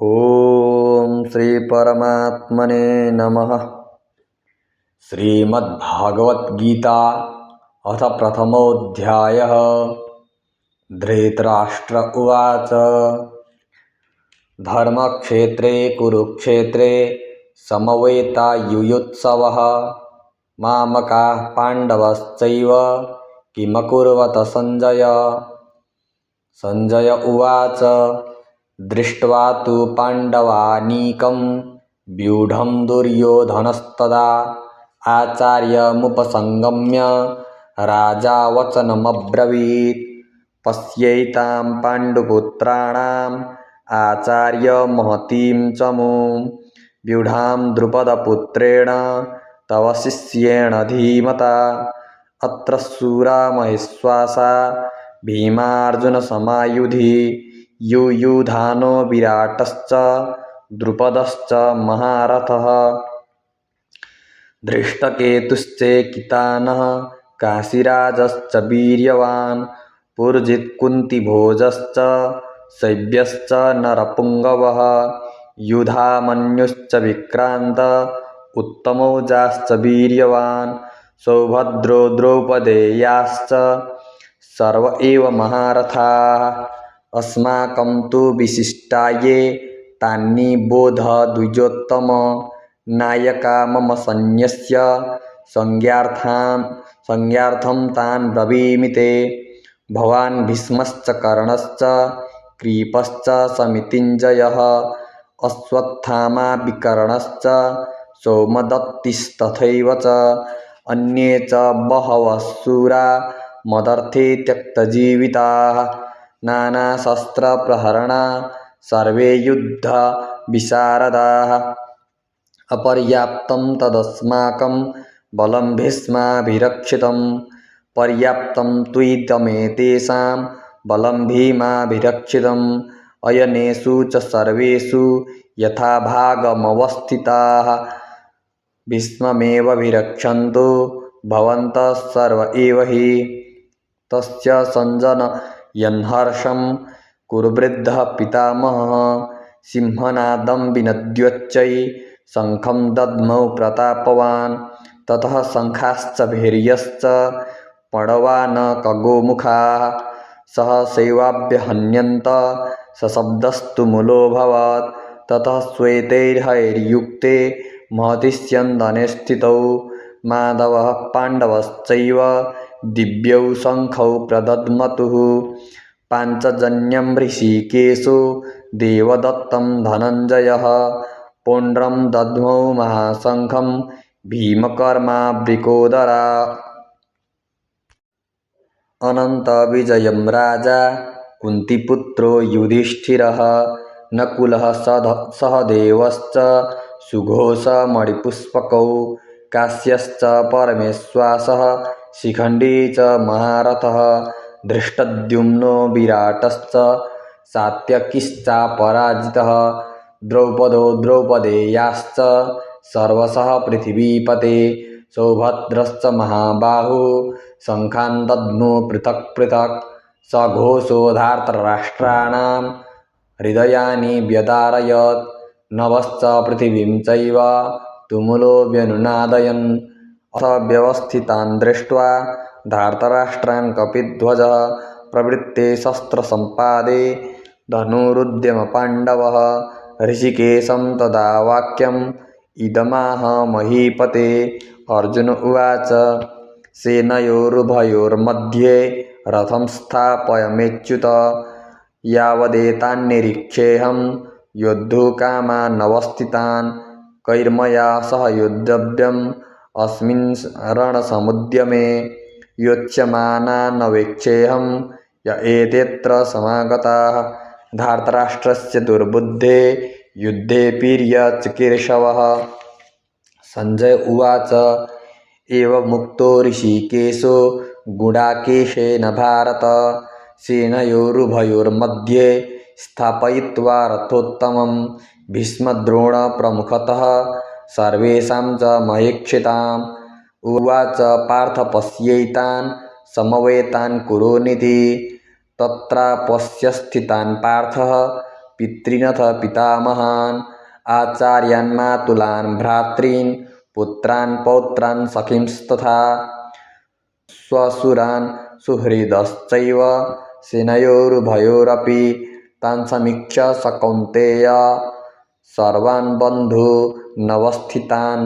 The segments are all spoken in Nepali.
ओम श्री परमात्मने नमः। श्रीमद्भागवद्गीता अथ प्रथमोऽध्यायः। धृतराष्ट्र उवाच धर्मक्षेत्रे कुरुक्षेत्रे समवेतायुयुत्सवः मामकाः पाण्डवश्चैव किमकुर्वत संजय। संजय उवाच दृष्ट्वा तु पाण्डवानीकं व्यूढं दुर्योधनस्तदा आचार्यमुपसंगम्य राजा वचनमब्रवीत्। पश्यैतां पाण्डुपुत्राणाम् आचार्यमहतीं चमूं व्यूढां द्रुपदपुत्रेण तव शिष्येण धीमता। अत्र शूरा महेश्वासा भीमार्जुनसमायुधि युयुधानो विराटश्च द्रुपदश्च महारथः। धृष्टकेतुश्चेकितानः काशीराजश्च वीर्यवान् पुरुजित्कुन्तिभोजश्च शैब्यश्च नरपुङ्गवः युधामन्युश्च विक्रान्त उत्तमौजाश्च वीर्यवान् सौभद्रो द्रौपदेयाश्च सर्व एव महारथाः। अस्माकं तु विशिष्टाये तान्निबोध द्विजोत्तम। नायका मम सैन्यस्य संज्ञार्थं तान् ब्रवीमि ते। भवान् भीष्मश्च कर्णश्च कृपश्च समितिञ्जयः अश्वत्थामा विकर्णश्च सौमदत्तिस्तथैव च अन्ये च बहवः शूरा मदर्थे त्यक्तजीविताः। नानाशस्त्रप्रहरणा सर्वे युद्धविशारदाः। अपर्याप्तं तदस्माकं बलं भीष्माभिरक्षितं पर्याप्तं त्विदमेतेषां बलं भीमाभिरक्षितम्। अयनेषु च सर्वेषु यथाभागमवस्थिताः भीष्ममेवाभिरक्षन्तु भवन्तः सर्व एव हि। तस्य सञ्जनयन्हर्षं कुरुवृद्धः पितामहः सिंहनादं विनद्योच्चै शङ्खं दद्मौ प्रतापवान्। ततः शङ्खाश्च भैर्यश्च पणवानकगोमुखाः सहसैवाभ्यहन्यन्त सशब्दस्तु मूलोऽभवत्। ततः श्वेतैर्हयैर्युक्ते महति स्यन्दने स्थितौ माधवः पाण्डवश्चैव दिव्यौ शङ्खौ प्रदद्मतुः। पाञ्चजन्यं हृषीकेशो देवदत्तं धनञ्जयः पौण्ड्रं दद्मौ महाशङ्खं भीमकर्मावृकोदरा। अनन्तविजयं राजा कुन्तीपुत्रो युधिष्ठिरः नकुलः सहदेवश्च सुघोषमणिपुष्पकौ काश्यश्च परमेश्वासः शिखण्डी च महारथः धृष्टद्युम्नो विराटश्च सात्यकिश्चापराजितः द्रौपदो द्रौपदेयाश्च सर्वशः पृथिवीपते सौभद्रश्च महाबाहुः शङ्खान् दद्मो पृथक् पृथक् सघोषो धार्तराष्ट्राणां हृदयानि व्यदारयत्। नभश्च पृथिवीं चैव तुमुलो व्यनुनादयन्। अथ व्यवस्थितान् दृष्ट्वा धार्तराष्ट्रान् कपिध्वजः प्रवृत्ते शस्त्रसम्पादे धनुरुद्यमपाण्डवः। ऋषिकेशं तदा वाक्यम् इदमाह महीपते। अर्जुन उवाच सेनयोरुभयोर्मध्ये रथं स्थापयमेच्युत यावदेतान्निरीक्षेऽहं योद्धुकामानवस्थितान् कैर्मया सह योद्धव्यम् अस्मिन् रणसमुद्यमे योत्स्यमानानवेक्षेऽहं य एतेऽत्र समागताः। धार्तराष्ट्रस्य दुर्बुद्धे युद्धे वीर्यचिकीर्षवः। संजय उवाच एवमुक्तो ऋषिकेशो गुडाकेशेन भारत सेनयोरुभयोर्मध्ये स्थापयित्वा रथोत्तमं भीष्मद्रोणप्रमुखतः सर्वेषां च महीक्षिताम्। उवाच पार्थ पश्यैतान् समवेतान् कुरुनिति। तत्रापश्य स्थितान् पार्थः पितॄनथ पितामहान् आचार्यान् मातुलान् भ्रातॄन् पुत्रान् पौत्रान् सखींस्तथा स्वसुरान् सुहृदश्चैव सेनयोरुभयोरपि तान् समीक्ष्य स कौन्तेय सर्वान् बन्धूनवस्थितान्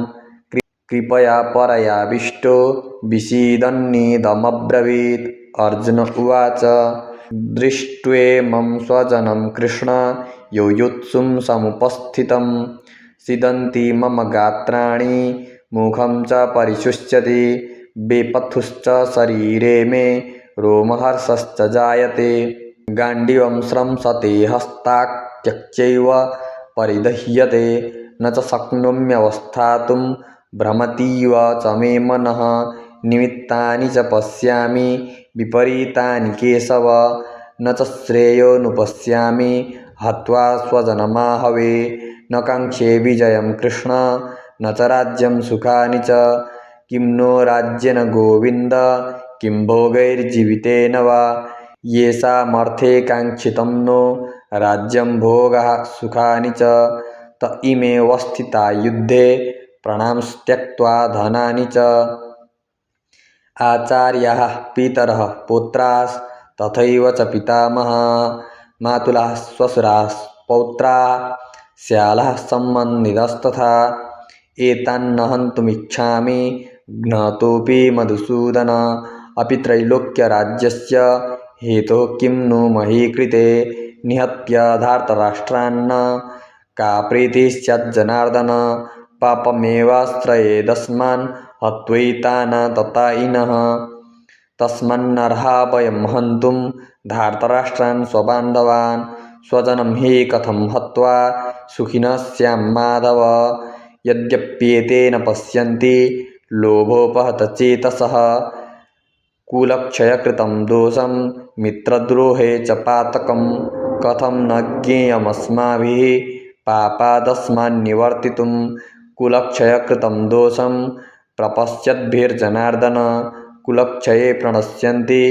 कृपया परयाविष्टो विषीदन्निदमब्रवीत्। अर्जुन उवाच दृष्ट्वेमं स्वजनं कृष्ण योयुत्सुं समुपस्थितं सीदन्ति मम गात्राणि मुखं च परिशुष्यति बेपथुश्च शरीरे मे रोमहर्षश्च जायते गाण्डीवं स्रंसते हस्तात् त्यक्त्यैव परिदह्यते न च शक्नोम्यवस्थातुं भ्रमतीव च मे मनः निमित्तानि च पश्यामि विपरीतानि केशव न च श्रेयोनुपश्यामि हत्वा स्वजनमाहवे न काङ्क्षे विजयं कृष्ण न च राज्यं सुखानि च किं नो राज्येन गोविन्द किं भोगैर्जीवितेन वा येषामर्थे काङ्क्षितं नो राज्यं भोगः सुखानि च त इमेवस्थिता युद्धे प्राणांस्त्यक्त्वा धनानि च आचार्याः पितरः पुत्रास्तथैव च पितामहाः मातुलाः श्वशुराः पौत्राः श्यालाः सम्बन्धिनस्तथा एतान्न हन्तुमिच्छामि ज्ञातोऽपि मधुसूदन अपि त्रैलोक्यराज्यस्य हेतोः किं नु मही कृते निहत्य धार्तराष्ट्रान्न का प्रीतिः स्याज्जनार्दन पापमेवाश्रयेदस्मान् हत्वैतान् ततायिनः तस्मान्नर्हा वयं हन्तुं धार्तराष्ट्रान् स्वबान्धवान् स्वजनं हि कथं हत्वा सुखिनः स्याम माधव यद्यप्येते न पश्यन्ति लोभोपहतचेतसः कुलक्षयकृतं दोषं मित्रद्रोहे च पातकं कथं न ज्ञेयमस्माभिः पापादस्मान्निवर्तितुं कुलक्षयकृतं दोषं प्रपश्यद्भिर्जनार्दन कुलक्षये प्रणश्यन्ति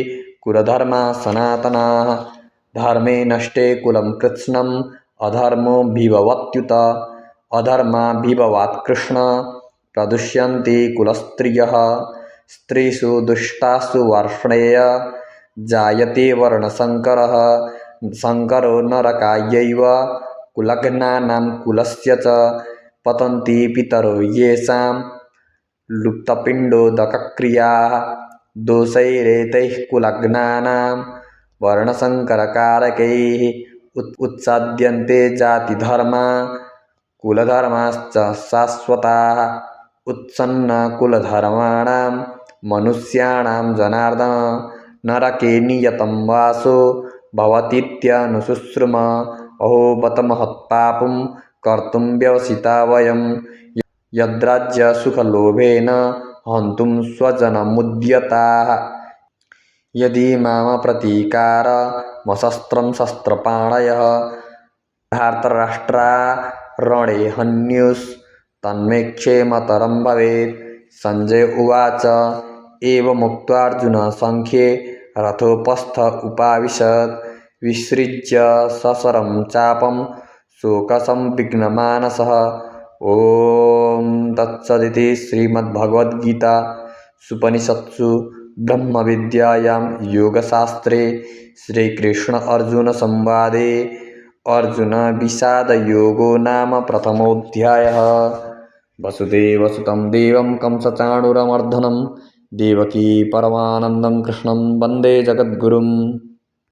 कुलधर्माः सनातनाः धर्मे नष्टे कुलं कृत्स्नम् अधर्मो विभवत्युत अधर्माभिभवात् कृष्ण प्रदुष्यन्ति कुलस्त्रियः स्त्रीषु दुष्टासु वर्ष्णेय जायते वर्णसङ्करः संकरो नरकायैव कुलघ्नानां कुलस्य च पतन्ति पितरो येषां लुप्तपिण्डोदकक्रियाः दोषैरेतैः कुलघ्नानां वर्णसङ्करकारकैः उत्साद्यन्ते जातिधर्मा कुलधर्माश्च शाश्वताः उत्सन्नकुलधर्माणां मनुष्याणां जनार्दन नरके नियतं वासो भवतीत्यनुशुश्रुम अहो बत महत्पापं कर्तुं व्यवसिता वयं यद्राज्यसुखलोभेन हन्तुं स्वजनमुद्यताः यदि मामप्रतीकारमशस्त्रं शस्त्रपाणयः धार्तराष्ट्रा रणे हन्युस्तन्मे क्षेमतरं भवेत्। सञ्जय उवाच एवमुक्त्वार्जुनः सङ्ख्ये रथोपस्थ उपाविशत् विसृज्य सशरं चापं शोकसंविघ्नमानसः। ॐ तत्सदिति श्रीमद्भगवद्गीतासूपनिषत्सु ब्रह्मविद्यायां योगशास्त्रे श्रीकृष्ण अर्जुनसंवादे अर्जुनविषादयोगो नाम प्रथमोऽध्यायः। वसुदेवसुतं देवं कंसचाणूरमर्दनं देवकी परमानन्दं कृष्णं वन्दे जगद्गुरुम्।